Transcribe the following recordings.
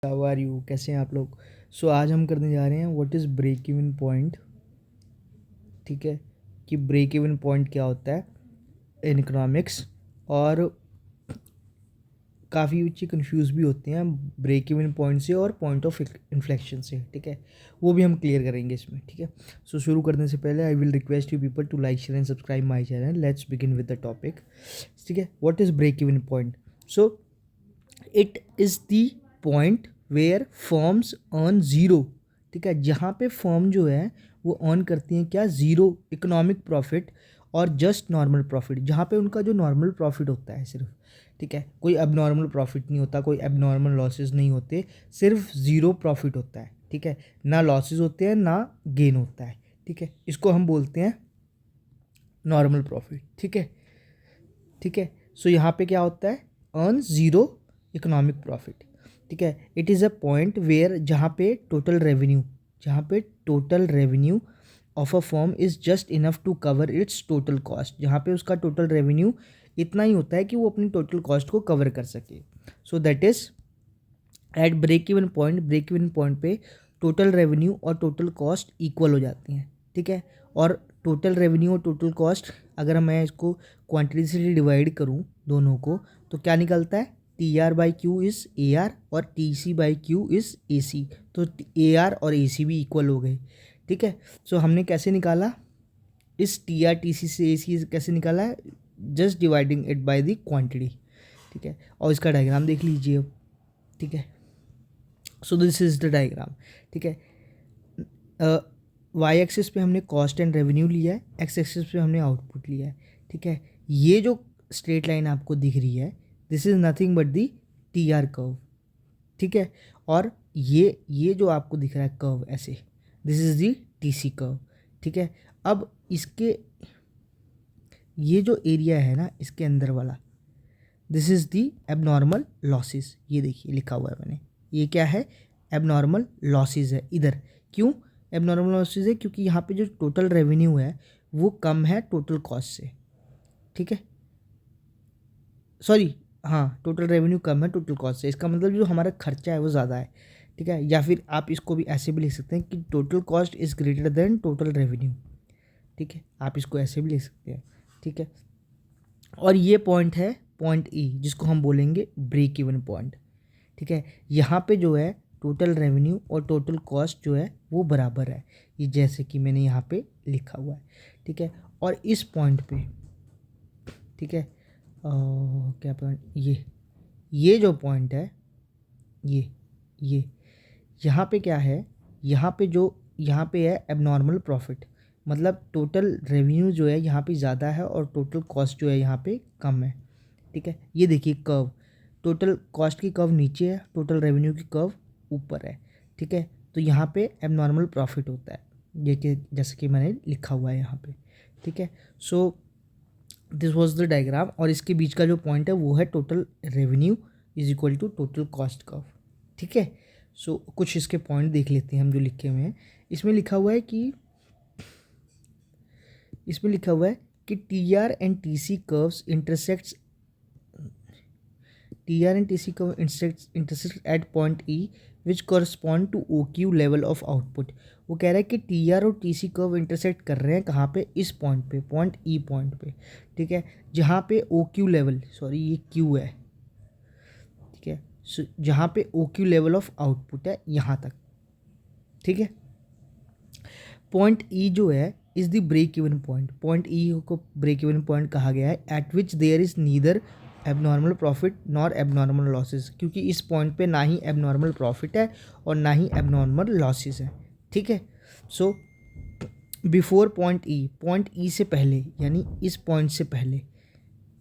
How are you, कैसे हैं आप लोग। आज हम करने जा रहे हैं what is break even point. ठीक है, कि ब्रेक इवन पॉइंट क्या होता है इन इकोनॉमिक्स। और काफ़ी बच्चे कंफ्यूज भी होते हैं ब्रेक इवन पॉइंट से और पॉइंट ऑफ इन्फ्लेक्शन से। ठीक है, वो भी हम क्लियर करेंगे इसमें। ठीक है, शुरू करने से पहले I will request you people to like share and subscribe my channel. Let's begin with the topic. ठीक है, what is break even point. So it is the point where firms earn zero. ठीक है, जहाँ पे firm जो है वो earn करती हैं क्या, ज़ीरो इकोनॉमिक प्रॉफिट और जस्ट नॉर्मल प्रॉफिट। जहाँ पे उनका जो नॉर्मल प्रॉफिट होता है सिर्फ, ठीक है, कोई एबनॉर्मल प्रॉफिट नहीं होता, कोई एबनॉर्मल लॉसेस नहीं होते, सिर्फ ज़ीरो प्रॉफिट होता है। ठीक है, ना लॉसेस होते हैं ना गेन होता है। ठीक है, इसको हम बोलते हैं नॉर्मल प्रॉफिट। ठीक है, ठीक है। यहाँ पे क्या होता है, अर्न ज़ीरो इकोनॉमिक प्रॉफिट। ठीक है, it is a point where जहाँ पे total revenue of a firm is just enough to cover its total cost. जहाँ पे उसका टोटल रेवेन्यू इतना ही होता है कि वो अपनी टोटल कॉस्ट को कवर कर सके। So that is at break even point पे टोटल रेवेन्यू और टोटल कॉस्ट इक्वल हो जाती हैं। ठीक है, और टोटल रेवेन्यू और टोटल कॉस्ट अगर मैं इसको क्वांटिटी से डिवाइड करूं दोनों को, तो क्या निकलता है, T R by Q is A R और T C by Q is A C. तो ए आर और ए सी भी इक्वल हो गए। ठीक है, हमने कैसे निकाला, इस टी आर टी सी से ए सी कैसे निकाला है, just dividing it by the quantity. ठीक है, और इसका डायग्राम देख लीजिए अब। ठीक है, दिस इज़ द डायग्राम। ठीक है, वाई एक्सिस पे हमने कॉस्ट एंड रेवेन्यू लिया है, एक्स एक्सिस पे हमने आउटपुट लिया है। ठीक है, ये जो स्ट्रेट लाइन आपको दिख रही है, this is nothing but the T R curve. ठीक है, और ये जो आपको दिख रहा है कर्व ऐसे, this is the T C curve. ठीक है, अब इसके ये जो एरिया है ना इसके अंदर वाला, this is the abnormal losses. ये देखिए लिखा हुआ है मैंने, ये क्या है, एबनॉर्मल लॉसेस है इधर। क्यों एबनॉर्मल लॉसेस है, क्योंकि यहाँ पे जो टोटल रेवेन्यू है वो कम है टोटल कॉस्ट से। ठीक है, सॉरी, हाँ, टोटल रेवेन्यू कम है टोटल कॉस्ट से। इसका मतलब जो हमारा खर्चा है वो ज़्यादा है। ठीक है, या फिर आप इसको भी ऐसे भी लिख सकते हैं कि total cost is greater than total revenue. ठीक है, आप इसको ऐसे भी लिख सकते हैं। ठीक है, और ये पॉइंट है पॉइंट ई, जिसको हम बोलेंगे ब्रेक इवन पॉइंट। ठीक है, यहाँ पे जो है टोटल रेवेन्यू और टोटल कॉस्ट जो है वो बराबर है, ये जैसे कि मैंने यहाँ पे लिखा हुआ है। ठीक है, और इस पॉइंट पे, ठीक है, क्या पॉइंट, ये जो पॉइंट है, ये यहाँ पे क्या है, यहाँ पे है एबनॉर्मल प्रॉफिट। मतलब टोटल रेवेन्यू जो है यहाँ पे ज़्यादा है और टोटल कॉस्ट जो है यहाँ पे कम है। ठीक है, ये देखिए कर्व, टोटल कॉस्ट की कर्व नीचे है, टोटल रेवेन्यू की कर्व ऊपर है। ठीक है, तो यहाँ पे एबनॉर्मल प्रॉफिट होता है, ये कि जैसे कि मैंने लिखा हुआ है यहाँ पे। ठीक है, दिस वाज द डायग्राम, और इसके बीच का जो पॉइंट है वो है total revenue is equal to total cost curve. ठीक है, कुछ इसके पॉइंट देख लेते हैं हम जो लिखे हुए हैं। इसमें लिखा हुआ है कि T R and T C curves intersects, T R and T C curve intersect at point E which correspond to O Q level of output. वो कह रहा है कि टी आर और टी सी कर्व इंटरसेक्ट कर रहे हैं कहाँ पे, इस पॉइंट पे, पॉइंट ई पॉइंट पे। ठीक है, जहाँ पे ओ क्यू लेवल, सॉरी ये क्यू है। ठीक है, जहाँ पे O Q level of output है यहाँ तक। ठीक है, पॉइंट ई जो है is the break even point. Point E को ब्रेक इवन पॉइंट कहा गया है, at which there is neither abnormal profit nor abnormal losses. क्योंकि इस पॉइंट पे ना ही एबनॉर्मल प्रॉफिट है और ना ही एबनॉर्मल लॉसेस है। ठीक है, बिफोर पॉइंट ई से पहले, यानी इस पॉइंट से पहले,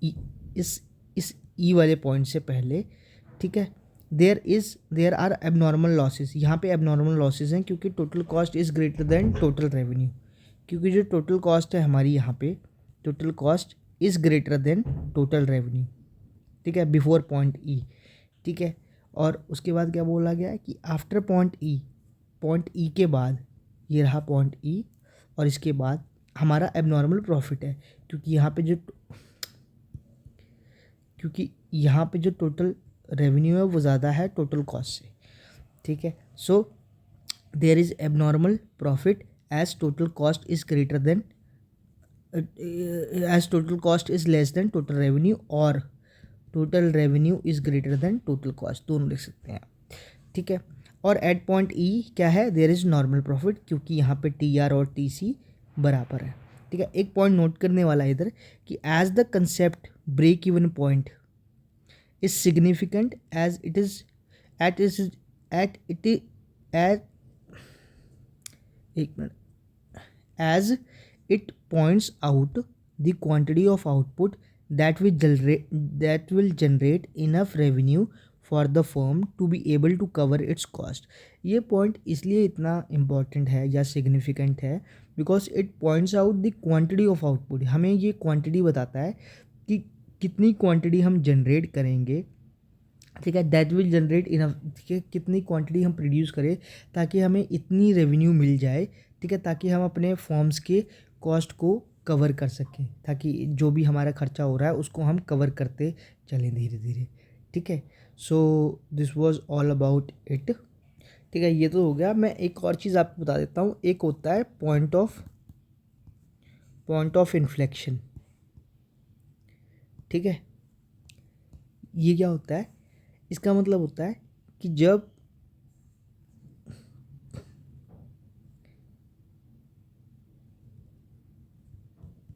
ई इस ई वाले पॉइंट से पहले, ठीक है, देयर आर एबनॉर्मल लॉसेस। यहाँ पे एबनॉर्मल लॉसेस हैं क्योंकि total cost is greater than total revenue. क्योंकि जो टोटल कॉस्ट है हमारी यहाँ पे, total cost is greater than total revenue. ठीक है, बिफोर पॉइंट ई। ठीक है, और उसके बाद क्या बोला गया है कि आफ्टर पॉइंट ई के बाद, ये रहा पॉइंट ई, और इसके बाद हमारा एबनॉर्मल प्रॉफिट है। क्योंकि यहाँ पे जो टोटल रेवेन्यू है वो ज़्यादा है टोटल कॉस्ट से। ठीक है। So there is abnormal profit as total cost is greater than as total cost is less than total revenue, और total revenue is greater than total cost, दोनों लिख सकते हैं, ठीक है। और एट पॉइंट ई क्या है, देयर इज नॉर्मल प्रॉफिट, क्योंकि यहाँ पे टी आर और टी सी बराबर है, ठीक है। एक पॉइंट नोट करने वाला है इधर कि as the concept break even point is significant as it is at is at it at एक minute as it points out the quantity of output that will generate enough revenue for the firm to be able to cover its cost। ये point इसलिए इतना important है या significant है because it points out the quantity of output. हमें ये quantity बताता है कि कितनी क्वांटिटी हम जनरेट करेंगे, ठीक है, दैट विल जनरेट इनफ, ठीक है, कितनी क्वांटिटी हम प्रोड्यूस करें ताकि हमें इतनी रेवेन्यू मिल जाए, ठीक है, ताकि हम अपने फॉर्म्स के कॉस्ट को कवर कर सकें, ताकि जो भी हमारा खर्चा हो रहा है उसको हम कवर करते चलें धीरे धीरे, ठीक है। So this was all about it, ठीक है। ये तो हो गया। मैं एक और चीज़ आपको बता देता हूँ, एक होता है पॉइंट ऑफ इन्फ्लेक्शन, ठीक है। ये क्या होता है, इसका मतलब होता है कि जब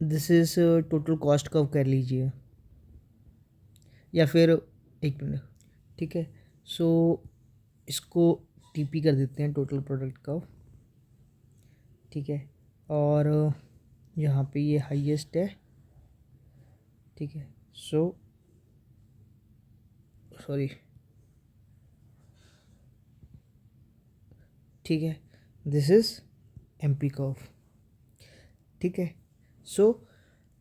this is total cost curve कर लीजिए, या फिर एक मिनट, ठीक है। सो इसको टीपी कर देते हैं, टोटल प्रोडक्ट कर्व, ठीक है। और यहाँ पे ये हाईएस्ट है, ठीक है। सो सॉरी, ठीक है, दिस इज एमपी कर्व, ठीक है। सो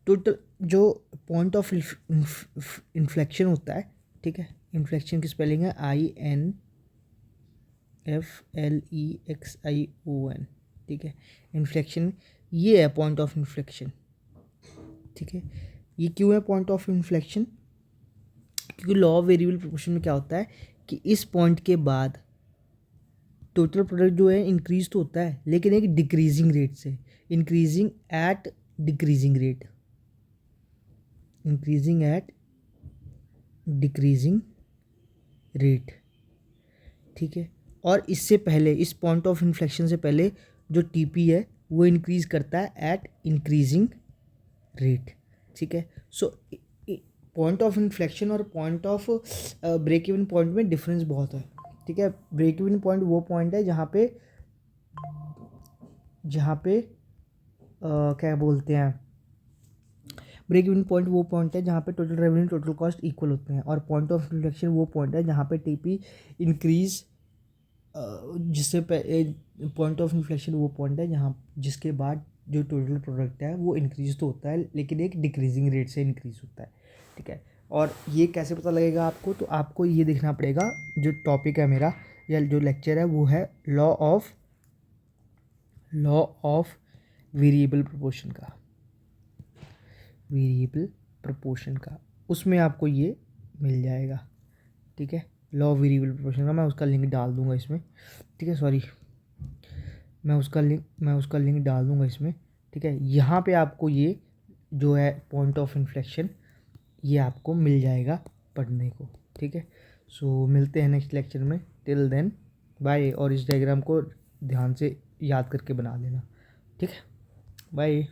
टोटल जो पॉइंट ऑफ इन्फ्लेक्शन होता है, ठीक है, इन्फ्लेक्शन की स्पेलिंग है INFLEXION, ठीक है। इन्फ्लेक्शन ये है पॉइंट ऑफ इन्फ्लेक्शन, ठीक है। ये क्यों है पॉइंट ऑफ इन्फ्लेक्शन, क्योंकि लॉ ऑफ वेरिएबल प्रोपोर्शन में क्या होता है कि इस पॉइंट के बाद टोटल प्रोडक्ट जो है इंक्रीज तो होता है लेकिन एक डिक्रीजिंग रेट से, increasing at decreasing rate, increasing at decreasing rate, ठीक है। और इससे पहले, इस पॉइंट ऑफ इन्फ्लेक्शन से पहले जो टीपी है वो इंक्रीज करता है एट इंक्रीजिंग रेट, ठीक है। सो पॉइंट ऑफ इन्फ्लेक्शन और point of break even point में डिफरेंस बहुत है, ठीक है। ब्रेक इवन पॉइंट वो पॉइंट है जहाँ पे क्या बोलते हैं, ब्रेक इवन पॉइंट वो पॉइंट है जहाँ पे total revenue total cost equal होते हैं, और पॉइंट ऑफ इन्फ्लेक्शन वो पॉइंट है जहाँ पे टीपी इंक्रीज, जिससे पॉइंट ऑफ इन्फ्लेक्शन वो पॉइंट है जहाँ जिसके बाद जो टोटल प्रोडक्ट है वो इंक्रीज तो होता है लेकिन एक डिक्रीजिंग रेट से इंक्रीज होता है, ठीक है। और ये कैसे पता लगेगा आपको, तो आपको ये देखना पड़ेगा, जो टॉपिक है मेरा या जो लेक्चर है वो है लॉ ऑफ वेरिएबल प्रोपोर्शन का, उसमें आपको ये मिल जाएगा, ठीक है। लॉ ऑफ वेरिएबल प्रोपोर्शन का मैं उसका लिंक डाल दूंगा इसमें, ठीक है। सॉरी, मैं उसका लिंक डाल दूंगा इसमें, ठीक है। यहाँ पे आपको ये जो है पॉइंट ऑफ इन्फ्लेक्शन ये आपको मिल जाएगा पढ़ने को, ठीक है। सो मिलते हैं नेक्स्ट लेक्चर में, टिल देन बाय। और इस डायग्राम को ध्यान से याद करके बना लेना, ठीक है। बाय।